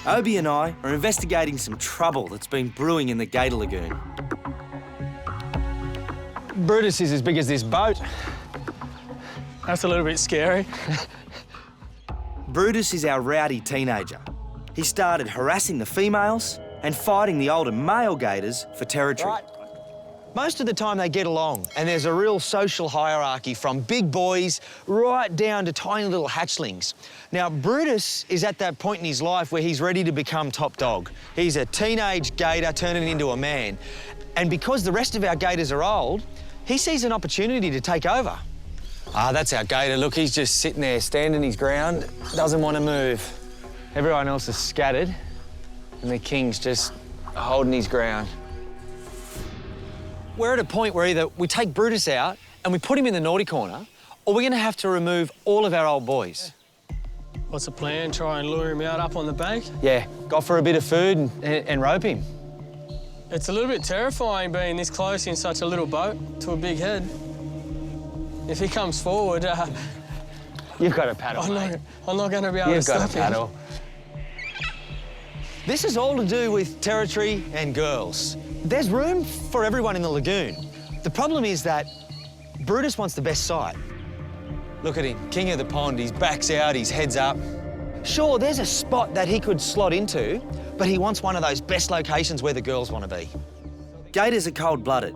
Obi and I are investigating some trouble that's been brewing in the Gator Lagoon. Brutus is as big as this boat. That's a little bit scary. Brutus is our rowdy teenager. He started harassing the females and fighting the older male gators for territory. Right. Most of the time they get along, and there's a real social hierarchy from big boys right down to tiny little hatchlings. Now, Brutus is at that point in his life where he's ready to become top dog. He's a teenage gator turning into a man. And because the rest of our gators are old, he sees an opportunity to take over. Ah, that's our gator. Look, he's just sitting there, standing his ground, doesn't want to move. Everyone else is scattered, and the king's just holding his ground. We're at a point where either we take Brutus out and we put him in the naughty corner, or we're going to have to remove all of our old boys. What's the plan? Try and lure him out up on the bank? Yeah, go for a bit of food and rope him. It's a little bit terrifying being this close in such a little boat to a big head. If he comes forward, You've got a paddle, mate. I'm not going to be able to stop him. You've got a paddle. This is all to do with territory and girls. There's room for everyone in the lagoon. The problem is that Brutus wants the best site. Look at him, king of the pond. His back's out, his head's up. Sure, there's a spot that he could slot into, but he wants one of those best locations where the girls want to be. Gators are cold-blooded.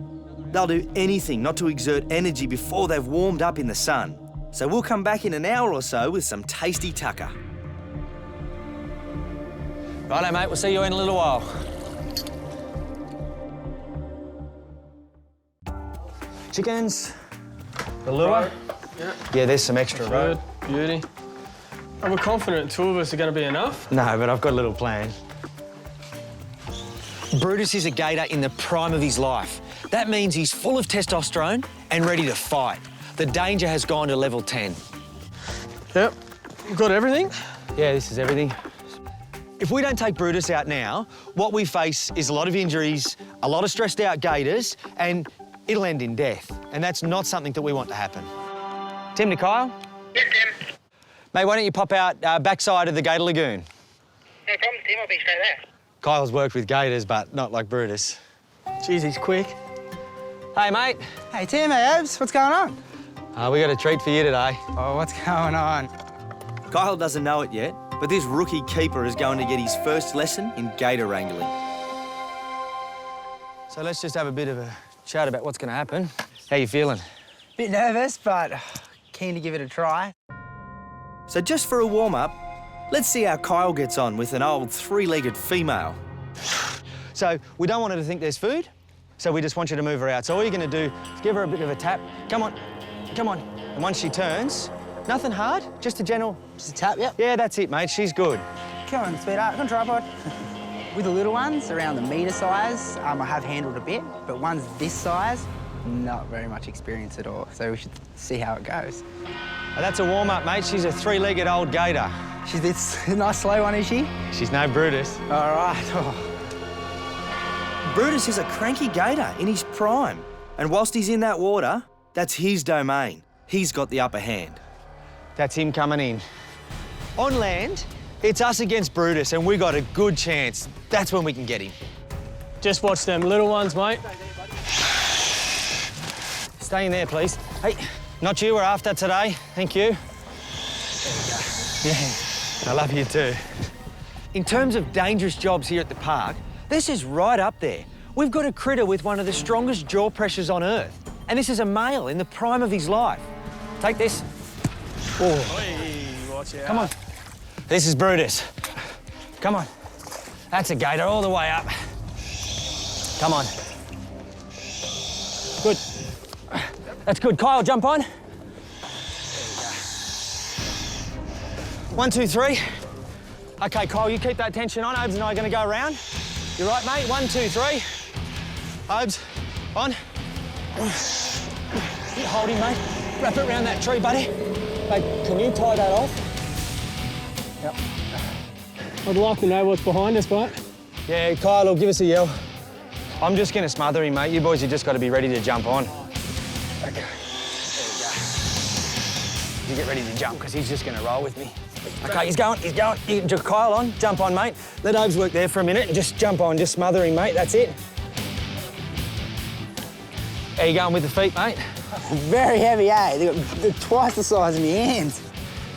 They'll do anything not to exert energy before they've warmed up in the sun. So we'll come back in an hour or so with some tasty tucker. Righto, mate, we'll see you in a little while. Chickens, the lure. Right. Yeah. Yeah, there's some extra rope. Good, beauty. I'm confident 2 of us are going to be enough. No, but I've got a little plan. Brutus is a gator in the prime of his life. That means he's full of testosterone and ready to fight. The danger has gone to level 10. Yep. You got everything? Yeah, this is everything. If we don't take Brutus out now, what we face is a lot of injuries, a lot of stressed out gators, and it'll end in death. And that's not something that we want to happen. Tim to Kyle? Yes, Tim. Mate, why don't you pop out backside of the Gator Lagoon? No problem, Tim. I'll be straight there. Kyle's worked with gators, but not like Brutus. Jeez, he's quick. Hey, mate. Hey, Tim, hey, Abs, what's going on? We got a treat for you today. Oh, what's going on? Kyle doesn't know it yet, but this rookie keeper is going to get his first lesson in gator wrangling. So let's just have a bit of a chat about what's going to happen. How you feeling? Bit nervous, but keen to give it a try. So just for a warm-up, let's see how Kyle gets on with an old three-legged female. So we don't want her to think there's food, so we just want you to move her out. So all you're going to do is give her a bit of a tap. Come on, come on. And once she turns, nothing hard, just a gentle... Just a tap, yep. Yeah, that's it, mate. She's good. Come on, sweetheart, on tripod. With the little ones, around the metre size, I have handled a bit, but ones this size, not very much experience at all. So we should see how it goes. That's a warm-up, mate. She's a three-legged old gator. She's this nice slow one, is she? She's no Brutus. All right. Oh. Brutus is a cranky gator in his prime. And whilst he's in that water, that's his domain. He's got the upper hand. That's him coming in. On land, it's us against Brutus, and we got a good chance. That's when we can get him. Just watch them little ones, mate. Stay in there, please. Hey, not you we're after today. Thank you. There we go. Yeah, I love you too. In terms of dangerous jobs here at the park, this is right up there. We've got a critter with one of the strongest jaw pressures on Earth. And this is a male in the prime of his life. Take this. Oh. Hey, watch out. Come on. This is Brutus. Come on. That's a gator all the way up. Come on. Good. That's good. Kyle, jump on. 1, 2, 3. Okay, Kyle, you keep that tension on. Obes and I are going to go around. You right, mate? 1, 2, 3. Obes, on. You hold him, mate. Wrap it around that tree, buddy. Mate, can you tie that off? Yep. I'd like to know what's behind us, mate. Yeah, Kyle will give us a yell. I'm just going to smother him, mate. You boys have just got to be ready to jump on. Okay. There we go. You get ready to jump, because he's just going to roll with me. OK, he's going. You can Kyle on, jump on, mate. Let Obes work there for a minute and just jump on, just smother him, mate, that's it. How you going with the feet, mate? Very heavy, eh? They're twice the size of my hands.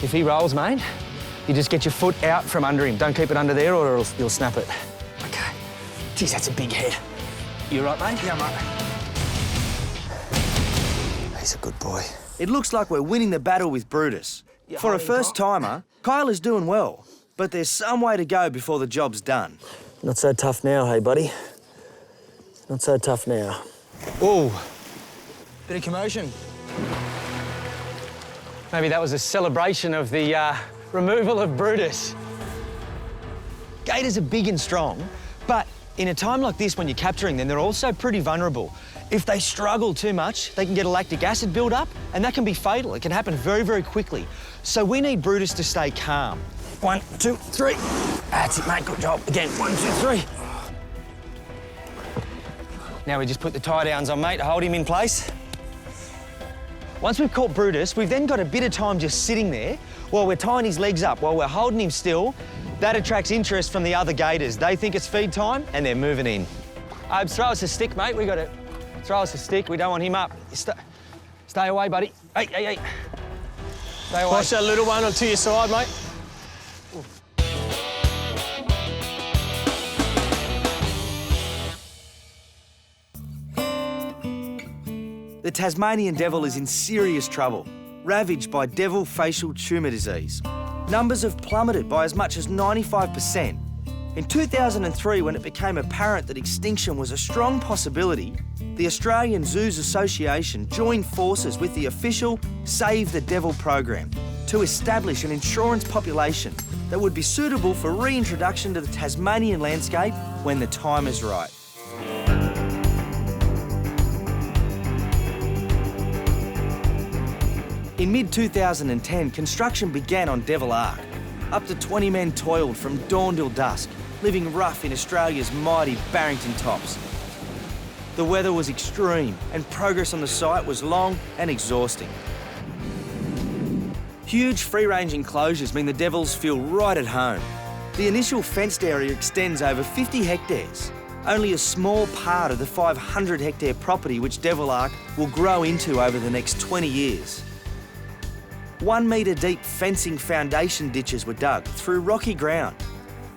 If he rolls, mate, you just get your foot out from under him. Don't keep it under there or you'll snap it. OK. Geez, that's a big head. You right, mate? Yeah, mate. He's a good boy. It looks like we're winning the battle with Brutus. For a first-timer, Kyle is doing well, but there's some way to go before the job's done. Not so tough now, hey, buddy? Not so tough now. Oh, bit of commotion. Maybe that was a celebration of the removal of Brutus. Gators are big and strong, but in a time like this when you're capturing them, they're also pretty vulnerable. If they struggle too much, they can get a lactic acid build-up, and that can be fatal. It can happen very, very quickly. So we need Brutus to stay calm. 1, 2, 3. That's it, mate. Good job. Again, 1, 2, 3. Now we just put the tie downs on, mate, to hold him in place. Once we've caught Brutus, we've then got a bit of time just sitting there while we're tying his legs up, while we're holding him still. That attracts interest from the other gators. They think it's feed time and they're moving in. Obes, throw us a stick, mate. We got to throw us a stick. We don't want him up. Stay away, buddy. Hey. Stay away. Watch that little one onto your side, mate. The Tasmanian devil is in serious trouble, ravaged by devil facial tumour disease. Numbers have plummeted by as much as 95%. In 2003, when it became apparent that extinction was a strong possibility, the Australian Zoos Association joined forces with the official Save the Devil program to establish an insurance population that would be suitable for reintroduction to the Tasmanian landscape when the time is right. In mid-2010, construction began on Devil Ark. Up to 20 men toiled from dawn till dusk, living rough in Australia's mighty Barrington tops. The weather was extreme and progress on the site was long and exhausting. Huge free-range enclosures mean the devils feel right at home. The initial fenced area extends over 50 hectares, only a small part of the 500-hectare property which Devil Ark will grow into over the next 20 years. 1 metre deep fencing foundation ditches were dug through rocky ground,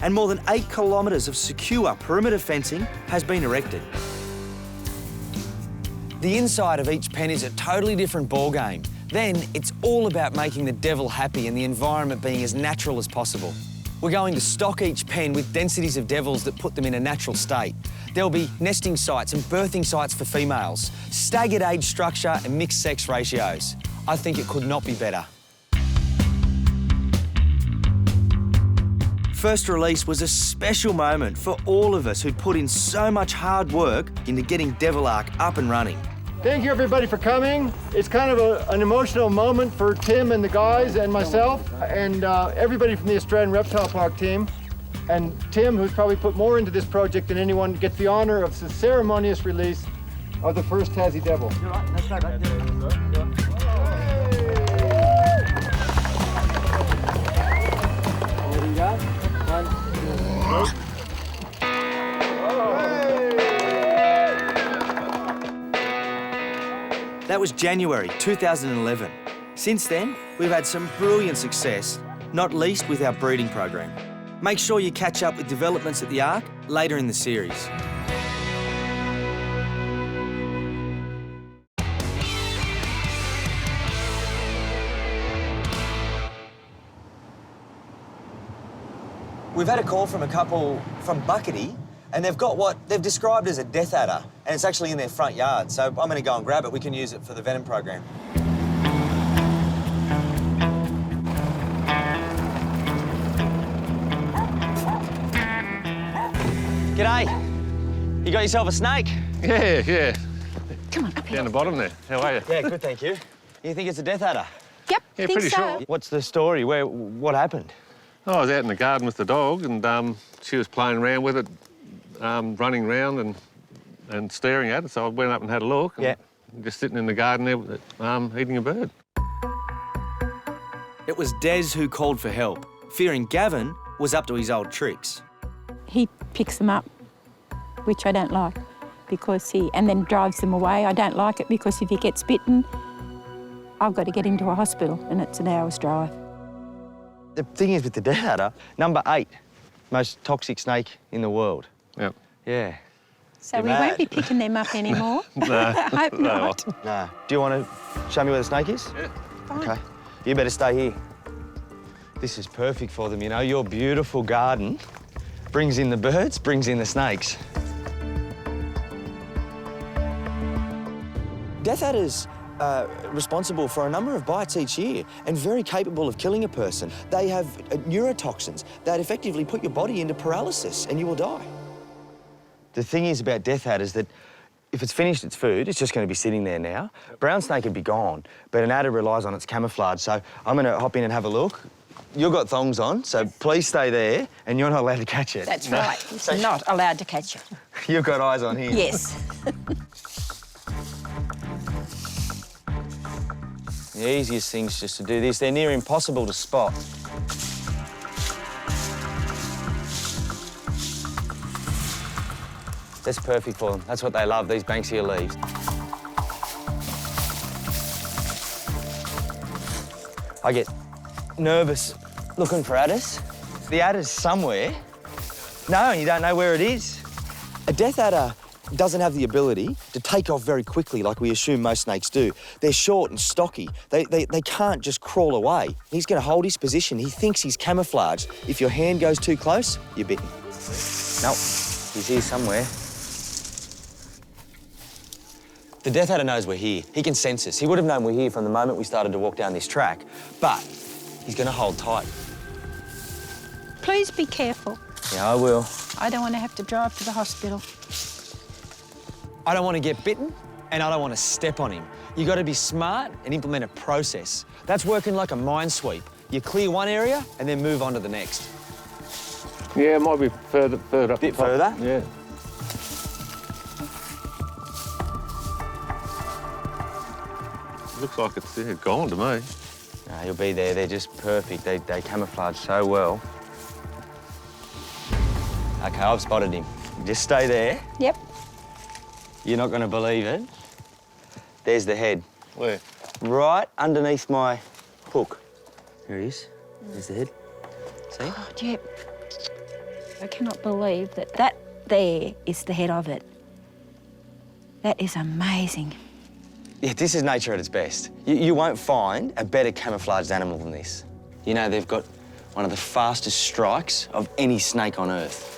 and more than 8 kilometres of secure perimeter fencing has been erected. The inside of each pen is a totally different ballgame. Then it's all about making the devil happy and the environment being as natural as possible. We're going to stock each pen with densities of devils that put them in a natural state. There'll be nesting sites and birthing sites for females, staggered age structure and mixed sex ratios. I think it could not be better. First release was a special moment for all of us who put in so much hard work into getting Devil Ark up and running. Thank you everybody for coming. It's kind of an emotional moment for Tim and the guys and myself and everybody from the Australian Reptile Park team. And Tim, who's probably put more into this project than anyone, gets the honour of the ceremonious release of the first Tassie Devil. You're right, let's go back there. There you go. 1, 2, 3. That was January 2011. Since then, we've had some brilliant success, not least with our breeding program. Make sure you catch up with developments at the Ark later in the series. We've had a call from a couple from Buckety, and they've got what they've described as a death adder, and it's actually in their front yard. So I'm going to go and grab it. We can use it for the venom program. G'day. You got yourself a snake? Yeah. Come on, up here. Down the bottom there. How are you? Yeah, good, thank you. You think it's a death adder? Yep, Yeah, think pretty so. sure. What's the story? What happened? I was out in the garden with the dog and she was playing around with it, running around and staring at it. So I went up and had a look. And Yeah. just sitting in the garden there, eating a bird. It was Des who called for help, fearing Gavin was up to his old tricks. He picks them up, which I don't like, and then drives them away. I don't like it because if he gets bitten, I've got to get into a hospital and it's an hour's drive. The thing is with the death adder, number 8 most toxic snake in the world. Yep. Yeah. So we won't be picking them up anymore. No. I hope not. No. Do you want to show me where the snake is? Yeah. Fine. OK. You better stay here. This is perfect for them, you know. Your beautiful garden brings in the birds, brings in the snakes. Death adders are responsible for a number of bites each year and very capable of killing a person. They have neurotoxins that effectively put your body into paralysis and you will die. The thing is about death adders that if it's finished its food, it's just going to be sitting there now. Brown snake would be gone, but an adder relies on its camouflage. So I'm going to hop in and have a look. You've got thongs on, so please stay there, and you're not allowed to catch it. That's right. It's not allowed to catch it. You've got eyes on here. Yes. The easiest thing's just to do this. They're near impossible to spot. That's perfect for them. That's what they love, these Banksia leaves. I get nervous looking for adders. The adder's somewhere. No, you don't know where it is. A death adder doesn't have the ability to take off very quickly like we assume most snakes do. They're short and stocky. They can't just crawl away. He's going to hold his position. He thinks he's camouflaged. If your hand goes too close, you're bitten. Nope, he's here somewhere. The death adder knows we're here. He can sense us. He would have known we're here from the moment we started to walk down this track, but he's going to hold tight. Please be careful. Yeah, I will. I don't want to have to drive to the hospital. I don't want to get bitten, and I don't want to step on him. You've got to be smart and implement a process. That's working like a mine sweep. You clear one area and then move on to the next. Yeah, it might be further up. Bit further? Yeah. Looks like it's gone to me. No, you'll be there. They're just perfect. They camouflage so well. OK, I've spotted him. Just stay there. Yep. You're not going to believe it. There's the head. Where? Right underneath my hook. There he is. There's the head. See? Oh, yep. I cannot believe that there is the head of it. That is amazing. Yeah, this is nature at its best. You won't find a better camouflaged animal than this. You know, they've got one of the fastest strikes of any snake on Earth.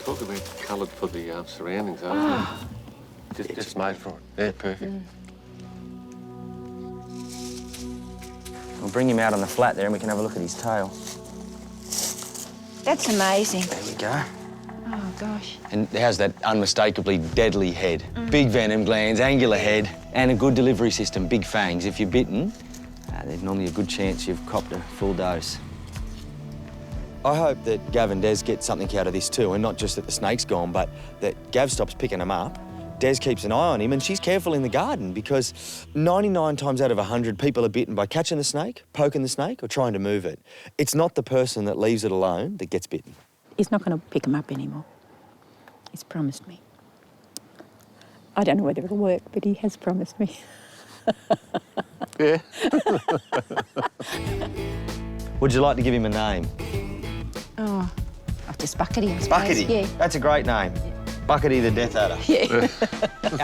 Talk about coloured for the surroundings, just made for it. Yeah, perfect. We'll bring him out on the flat there and we can have a look at his tail. That's amazing. There we go. Oh, gosh. And it has that unmistakably deadly head. Big venom glands, angular head, and a good delivery system, big fangs. If you're bitten, there's normally a good chance you've copped a full dose. I hope that Gav and Des get something out of this too, and not just that the snake's gone, but that Gav stops picking them up, Des keeps an eye on him, and she's careful in the garden because 99 times out of 100 people are bitten by catching the snake, poking the snake, or trying to move it. It's not the person that leaves it alone that gets bitten. He's not going to pick them up anymore. He's promised me. I don't know whether it'll work, but he has promised me. Yeah. Would you like to give him a name? Oh, just Buckety, I suppose. Buckety? Yeah. That's a great name. Buckety the Death Adder. Yeah.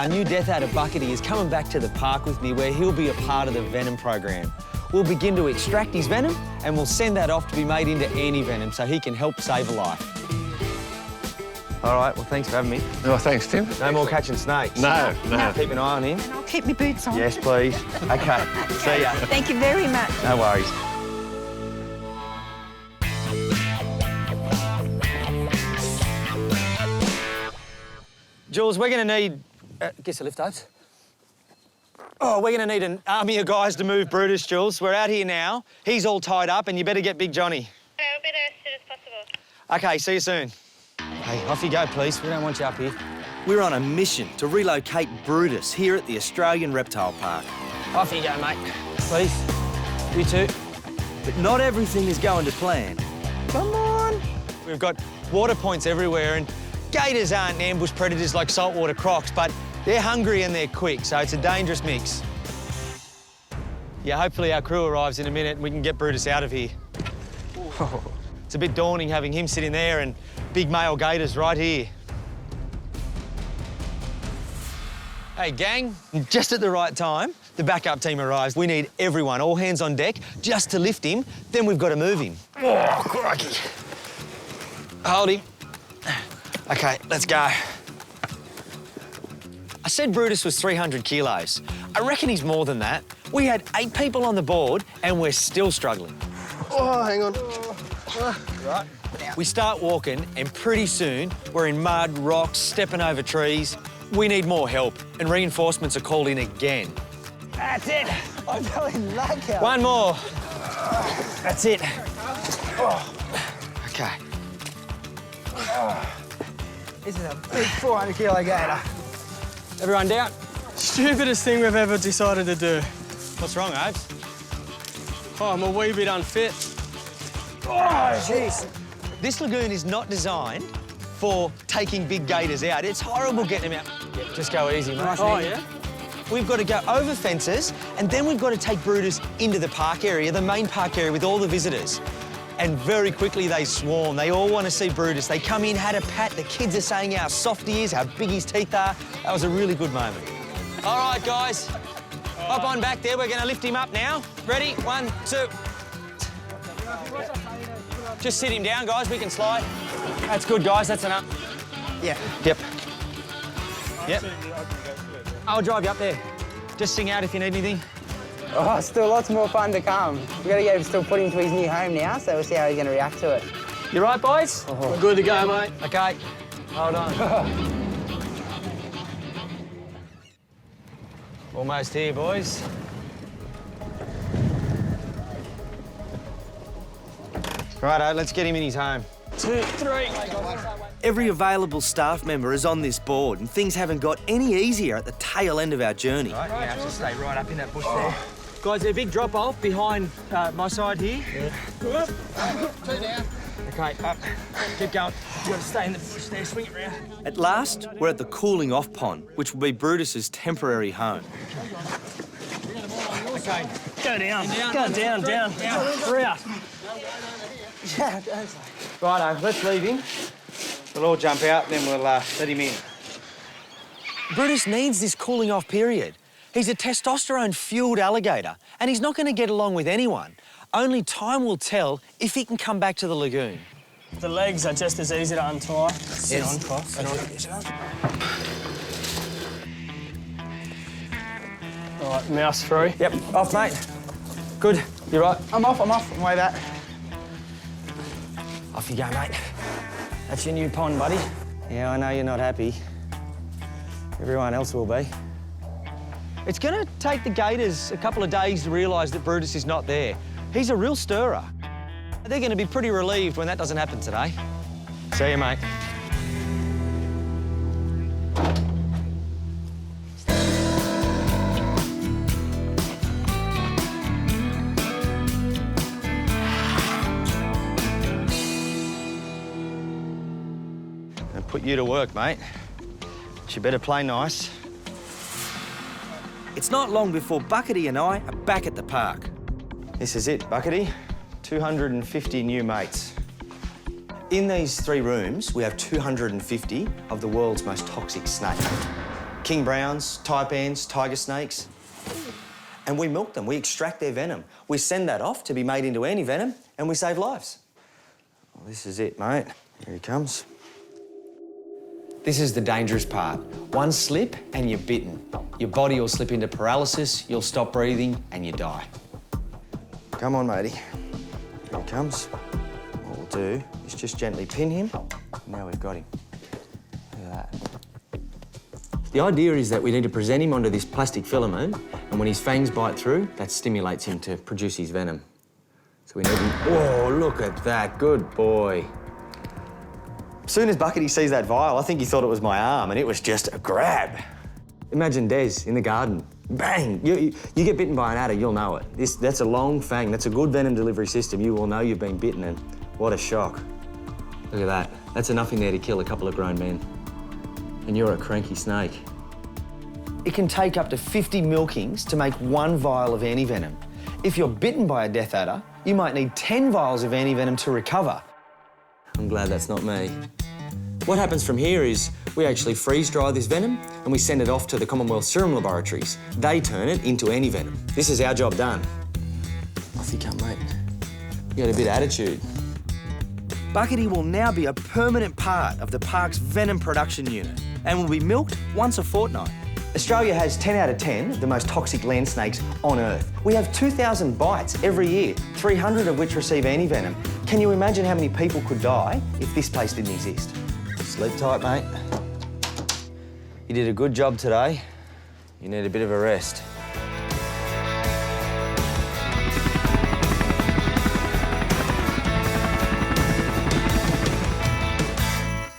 Our new Death Adder Buckety is coming back to the park with me where he'll be a part of the venom program. We'll begin to extract his venom and we'll send that off to be made into anti-venom so he can help save a life. All right, well, thanks for having me. Oh, thanks, Tim. No more catching snakes. No. Keep an eye on him. And I'll keep my boots on. Yes, please. OK, see ya. Thank you very much. No worries. Jules, we're going to need... guess the lift oats. Oh, we're going to need an army of guys to move Brutus, Jules. We're out here now. He's all tied up and you better get Big Johnny. Yeah, we'll be there as soon as possible. OK, see you soon. Hey, off you go, please. We don't want you up here. We're on a mission to relocate Brutus here at the Australian Reptile Park. Off you go, mate. Please. You too. But not everything is going to plan. Come on. We've got water points everywhere, and gators aren't ambush predators like saltwater crocs, but they're hungry and they're quick, so it's a dangerous mix. Yeah, hopefully our crew arrives in a minute and we can get Brutus out of here. It's a bit daunting having him sitting there and big male gators right here. Hey, gang, just at the right time, the backup team arrives. We need everyone, all hands on deck, just to lift him, then we've got to move him. Oh, crikey. Hold him. OK, let's go. I said Brutus was 300 kilos. I reckon he's more than that. We had 8 people on the board and we're still struggling. Oh, hang on. Right. We start walking and pretty soon we're in mud, rocks, stepping over trees. We need more help and reinforcements are called in again. That's it. I'm feeling luck out. One more. That's it. OK. This is a big 400 kilo gator. Everyone down? Stupidest thing we've ever decided to do. What's wrong, Abe? Oh, I'm a wee bit unfit. Oh, jeez. This lagoon is not designed for taking big gators out. It's horrible getting them out. Yeah, just go easy, mate. Oh, yeah? We've got to go over fences, and then we've got to take Brutus into the park area, the main park area with all the visitors. And very quickly they swarm. They all want to see Brutus. They come in, had a pat. The kids are saying how soft he is, how big his teeth are. That was a really good moment. All right, guys. Hop on back there. We're going to lift him up now. Ready? 1, 2. Just sit him down, guys. We can slide. That's good, guys. That's enough. Yeah. Yep. Yep. I'll drive you up there. Just sing out if you need anything. Oh, still lots more fun to come. We've got to get him still put him to his new home now, so we'll see how he's going to react to it. You right, boys? We're good to go, mate. OK. Hold on. Almost here, boys. Righto, let's get him in his home. 2, 3. Every available staff member is on this board and things haven't got any easier at the tail end of our journey. Right, you have to stay right up in that bush there. Guys, there's a big drop-off behind my side here. Two down. OK, up. Keep going. You've got to stay in the bush there, swing it round. At last, we're at the cooling off pond, which will be Brutus's temporary home. OK. Go down. Go down. We're out. Righto, let's leave him. We'll all jump out and then we'll let him in. Brutus needs this cooling off period. He's a testosterone-fueled alligator and he's not going to get along with anyone. Only time will tell if he can come back to the lagoon. The legs are just as easy to untie. Sit on, cross. Sit on. All right, mouse free. Yep, off, mate. Good, you're right. I'm off. I'm way back. Off you go, mate. That's your new pond, buddy. Yeah, I know you're not happy. Everyone else will be. It's going to take the gators a couple of days to realise that Brutus is not there. He's a real stirrer. They're going to be pretty relieved when that doesn't happen today. See you, mate. Put you to work, mate. But you better play nice. It's not long before Buckety and I are back at the park. This is it, Buckety. 250 new mates. In these 3 rooms, we have 250 of the world's most toxic snakes. King browns, taipans, tiger snakes. And we milk them, we extract their venom. We send that off to be made into anti-venom and we save lives. Well, this is it, mate. Here he comes. This is the dangerous part. One slip and you're bitten. Your body will slip into paralysis, you'll stop breathing and you die. Come on, matey. Here he comes. What we'll do is just gently pin him. Now we've got him. Look at that. The idea is that we need to present him onto this plastic filament, and when his fangs bite through, that stimulates him to produce his venom. So we need him... Whoa, look at that. Good boy. As soon as Buckety sees that vial, I think he thought it was my arm, and it was just a grab. Imagine Des in the garden, bang. You get bitten by an adder, you'll know it. That's a long fang. That's a good venom delivery system. You will know you've been bitten, and what a shock. Look at that. That's enough in there to kill a couple of grown men. And you're a cranky snake. It can take up to 50 milkings to make 1 vial of antivenom. If you're bitten by a death adder, you might need 10 vials of antivenom to recover. I'm glad that's not me. What happens from here is we actually freeze-dry this venom and we send it off to the Commonwealth Serum Laboratories. They turn it into antivenom. This is our job done. Off you come, mate. You got a bit of attitude. Buckety will now be a permanent part of the park's venom production unit and will be milked once a fortnight. Australia has 10 out of 10 of the most toxic land snakes on Earth. We have 2,000 bites every year, 300 of which receive antivenom. Can you imagine how many people could die if this place didn't exist? Sleep tight, mate. You did a good job today. You need a bit of a rest.